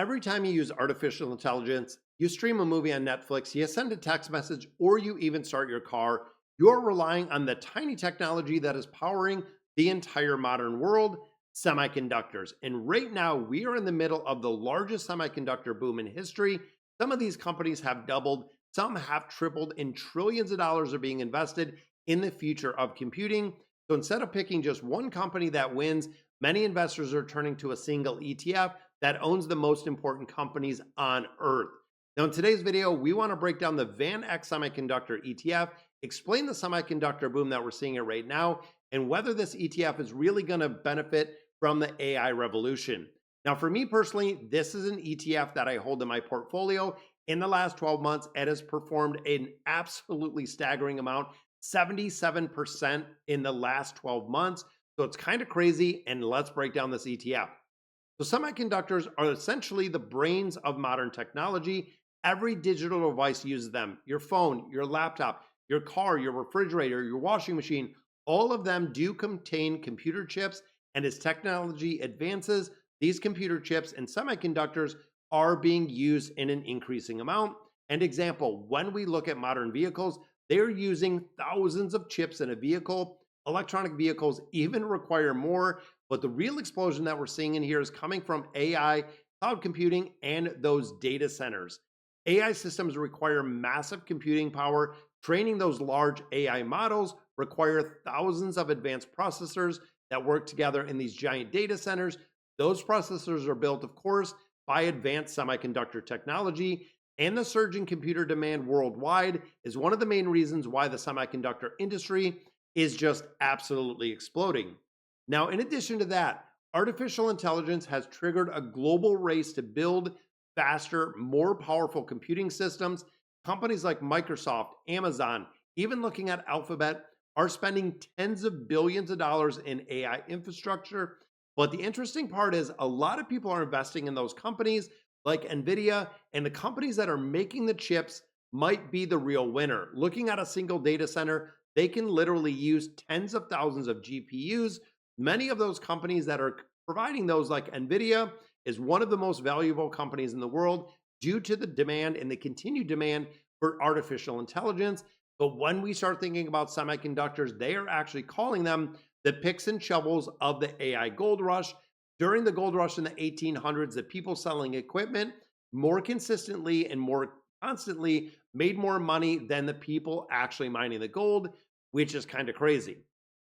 Every time you use artificial intelligence, you stream a movie on Netflix, you send a text message, or you even start your car, you're relying on the tiny technology that is powering the entire modern world, semiconductors. And right now, we are in the middle of the largest semiconductor boom in history. Some of these companies have doubled, some have tripled, and trillions of dollars are being invested in the future of computing. So instead of picking just one company that wins, many investors are turning to a single ETF that owns the most important companies on earth. Now, in today's video, we want to break down the VanEck Semiconductor ETF, explain the semiconductor boom that we're seeing it right now, and whether this ETF is really going to benefit from the AI revolution. Now, for me personally, this is an ETF that I hold in my portfolio. In the last 12 months, it has performed an absolutely staggering amount, 77% in the last 12 months. So it's kind of crazy, and let's break down this ETF. So semiconductors are essentially the brains of modern technology. Every digital device uses them. Your phone, your laptop, your car, your refrigerator, your washing machine, all of them do contain computer chips. And as technology advances, these computer chips and semiconductors are being used in an increasing amount. And example, when we look at modern vehicles, they're using thousands of chips in a vehicle. Electronic vehicles even require more, but the real explosion that we're seeing in here is coming from AI, cloud computing, and those data centers. AI systems require massive computing power. Training those large AI models require thousands of advanced processors that work together in these giant data centers. Those processors are built, of course, by advanced semiconductor technology, and the surge in computer demand worldwide is one of the main reasons why the semiconductor industry is just absolutely exploding. Now, in addition to that, artificial intelligence has triggered a global race to build faster, more powerful computing systems. Companies like Microsoft, Amazon, even looking at Alphabet, are spending tens of billions of dollars in AI infrastructure. But the interesting part is a lot of people are investing in those companies like NVIDIA, and the companies that are making the chips might be the real winner. Looking at a single data center, they can literally use tens of thousands of GPUs. Many of those companies that are providing those, like NVIDIA, is one of the most valuable companies in the world due to the demand and the continued demand for artificial intelligence. But when we start thinking about semiconductors, they are actually calling them the picks and shovels of the AI gold rush. During the gold rush in the 1800s, the people selling equipment more consistently and more constantly made more money than the people actually mining the gold, which is kind of crazy.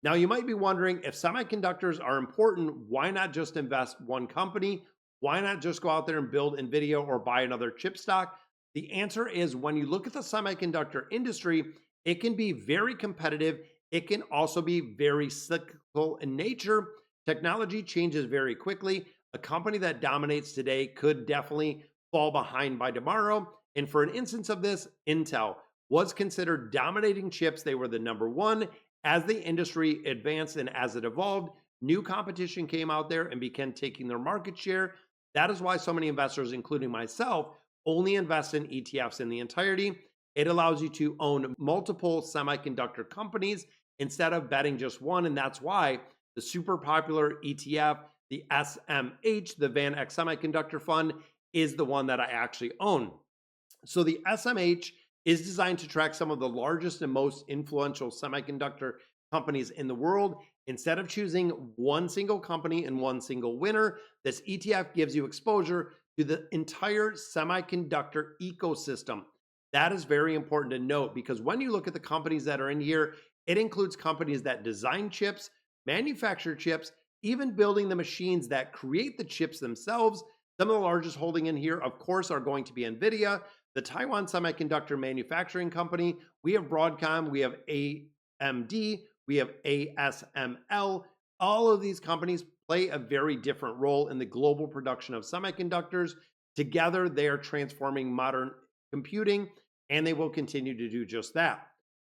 Now, you might be wondering, if semiconductors are important, why not just invest one company? Why not just go out there and build NVIDIA or buy another chip stock? The answer is, when you look at the semiconductor industry, it can be very competitive. It can also be very cyclical in nature. Technology changes very quickly. A company that dominates today could definitely fall behind by tomorrow. And for an instance of this, Intel was considered dominating chips. They were the number one. As the industry advanced and as it evolved, new competition came out there and began taking their market share. That is why so many investors, including myself, only invest in ETFs in the entirety. It allows you to own multiple semiconductor companies instead of betting just one. And that's why the super popular ETF, the SMH, the VanEck Semiconductor Fund, is the one that I actually own. So the SMH is designed to track some of the largest and most influential semiconductor companies in the world. Instead of choosing one single company and one single winner, this ETF gives you exposure to the entire semiconductor ecosystem. That is very important to note, because when you look at the companies that are in here, it includes companies that design chips, manufacture chips, even building the machines that create the chips themselves. Some of the largest holding in here, of course, are going to be NVIDIA, the Taiwan Semiconductor Manufacturing Company. We have Broadcom, we have AMD, we have ASML. All of these companies play a very different role in the global production of semiconductors. Together, they are transforming modern computing, and they will continue to do just that.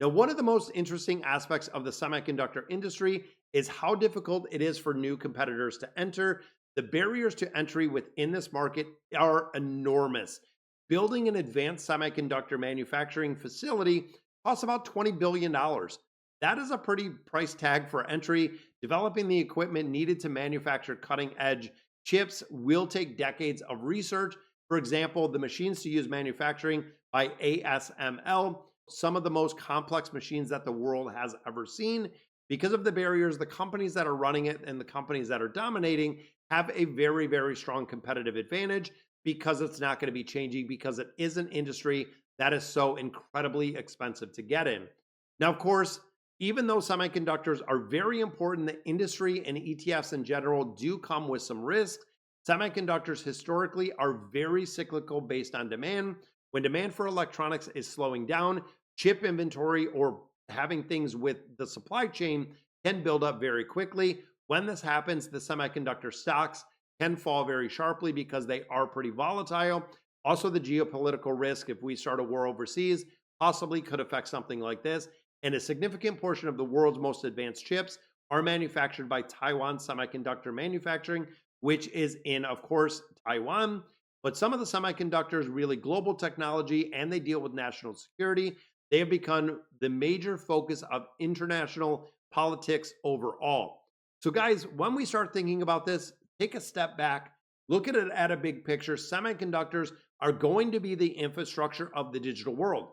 Now, one of the most interesting aspects of the semiconductor industry is how difficult it is for new competitors to enter. The barriers to entry within this market are enormous. Building an advanced semiconductor manufacturing facility costs about $20 billion. That is a pretty price tag for entry. Developing the equipment needed to manufacture cutting edge chips will take decades of research. For example, the machines to use manufacturing by ASML, some of the most complex machines that the world has ever seen. Because of the barriers, the companies that are running it and the companies that are dominating have a very, very strong competitive advantage because it's not going to be changing, because it is an industry that is so incredibly expensive to get in. Now, of course, even though semiconductors are very important, the industry and ETFs in general do come with some risks. Semiconductors historically are very cyclical based on demand. When demand for electronics is slowing down, chip inventory or having things with the supply chain can build up very quickly. When this happens, the semiconductor stocks can fall very sharply because they are pretty volatile. Also, the geopolitical risk, if we start a war overseas, possibly could affect something like this. And a significant portion of the world's most advanced chips are manufactured by Taiwan Semiconductor Manufacturing, which is in, of course, Taiwan. But some of the semiconductors really global technology and they deal with national security. They have become the major focus of international politics overall. So, guys, when we start thinking about this, take a step back, look at it at a big picture. Semiconductors are going to be the infrastructure of the digital world,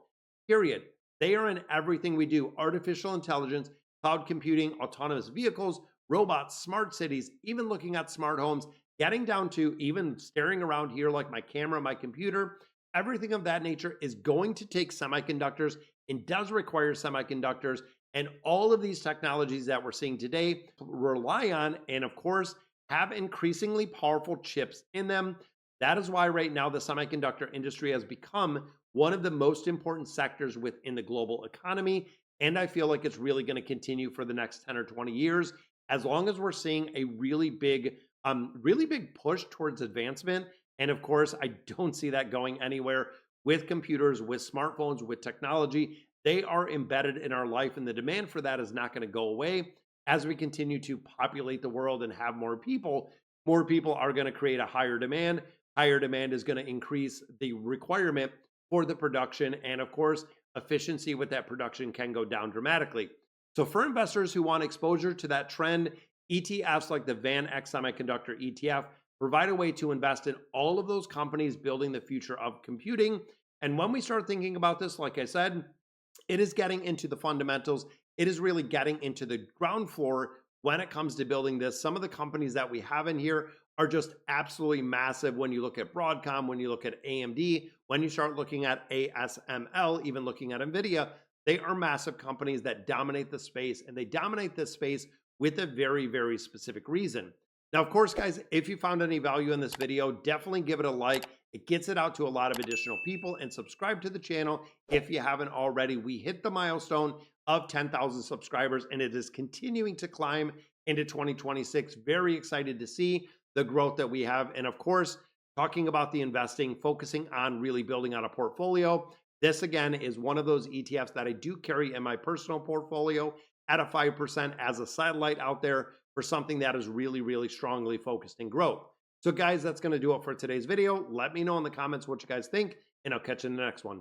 period. They are in everything we do: artificial intelligence, cloud computing, autonomous vehicles, robots, smart cities, even looking at smart homes, getting down to even staring around here like my camera, my computer. Everything of that nature is going to take semiconductors and does require semiconductors. And all of these technologies that we're seeing today rely on, and of course, have increasingly powerful chips in them. That is why right now the semiconductor industry has become one of the most important sectors within the global economy. And I feel like it's really going to continue for the next 10 or 20 years, as long as we're seeing a really big push towards advancement. And of course, I don't see that going anywhere with computers, with smartphones, with technology. They are embedded in our life, and the demand for that is not going to go away. As we continue to populate the world and have more people are going to create a higher demand. Higher demand is going to increase the requirement for the production. And of course, efficiency with that production can go down dramatically. So for investors who want exposure to that trend, ETFs like the VanEck Semiconductor ETF provide a way to invest in all of those companies building the future of computing. And when we start thinking about this, like I said, it is getting into the fundamentals. It is really getting into the ground floor when it comes to building this. Some of the companies that we have in here are just absolutely massive. When you look at Broadcom, when you look at AMD, when you start looking at ASML, even looking at NVIDIA, they are massive companies that dominate the space, and they dominate this space with a very, very specific reason. Now, of course, guys, if you found any value in this video, definitely give it a like. It gets it out to a lot of additional people, and subscribe to the channel if you haven't already. We hit the milestone of 10,000 subscribers, and it is continuing to climb into 2026. Very excited to see the growth that we have. And of course, talking about the investing, focusing on really building out a portfolio. This again is one of those ETFs that I do carry in my personal portfolio at a 5% as a satellite out there for something that is really, really strongly focused in growth. So guys, that's going to do it for today's video. Let me know in the comments what you guys think, and I'll catch you in the next one.